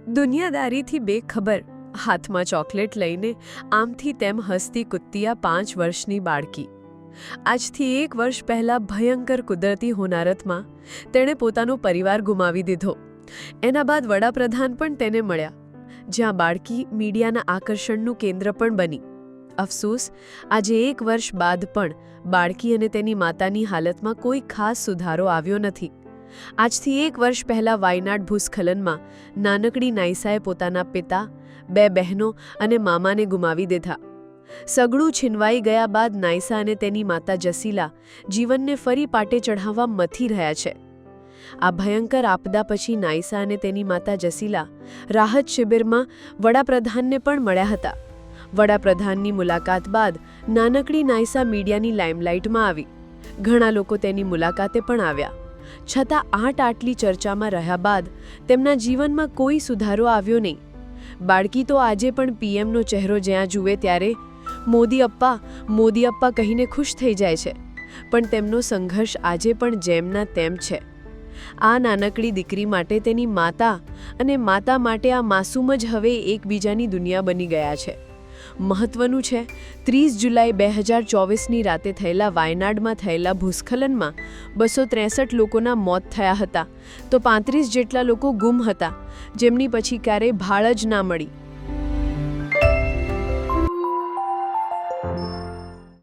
દુનિયાદારીથી બેખબર હાથમાં ચોકલેટ લઈને આમથી તેમ હસતી કૂદતી આ 5 વર્ષની બાળકી આજથી 1 વર્ષ પહેલા ભયંકર કુદરતી હોનારતમાં તેણે પોતાનો પરિવાર ગુમાવી દીધો। એના બાદ વડાપ્રધાન પણ તેને મળ્યા, જ્યાં બાળકી મીડિયાના આકર્ષણનું કેન્દ્ર પણ બની। અફસોસ, આજે 1 વર્ષ બાદ પણ બાળકી અને તેની માતાની હાલતમાં કોઈ ખાસ સુધારો આવ્યો નથી। આજથી 1 વર્ષ પહેલા વાયનાડ ભૂસ્ખલનમાં નાનકડી નાઈસાએ પોતાના પિતા, 2 બહેનો અને મામાને ગુમાવી દીધા। સગડું છીનવાઈ ગયા બાદ નાઈસા અને તેની માતા જસીલા જીવનને ફરી પાટે ચઢાવવા મથી રહ્યા છે। આ ભયંકર આપદા પછી નાઈસા અને તેની માતા જસીલા રાહત શિબિરમાં વડાપ્રધાનને પણ મળ્યા હતા। વડાપ્રધાનની મુલાકાત બાદ નાનકડી નાઈસા મીડિયાની લાઇમલાઇટમાં આવી। ઘણા લોકો તેની મુલાકાતે પણ આવ્યા, છતાં આટલી ચર્ચામાં રહ્યા બાદ તેમના જીવનમાં કોઈ સુધારો આવ્યો નહીં। બાળકી તો આજે પણ પીએમનો ચહેરો જ્યાં જુએ ત્યારે મોદી અપ્પા કહીને ખુશ થઈ જાય છે, પણ તેમનો સંઘર્ષ આજે પણ જેમના તેમ છે। આ નાનકડી દીકરી માટે તેની માતા અને માતા માટે આ માસૂમ જ હવે એકબીજાની દુનિયા બની ગયા છે। મહત્વનું છે, 30 જુલાઈ 2024ની રાતે થયેલા વાયનાડમાં થયેલા ભૂસ્ખલનમાં 263 લોકોના મોત થયા હતા, તો 35 જેટલા લોકો ગુમ હતા, જેમની પછી ક્યારેય ભાળ જ ના મળી।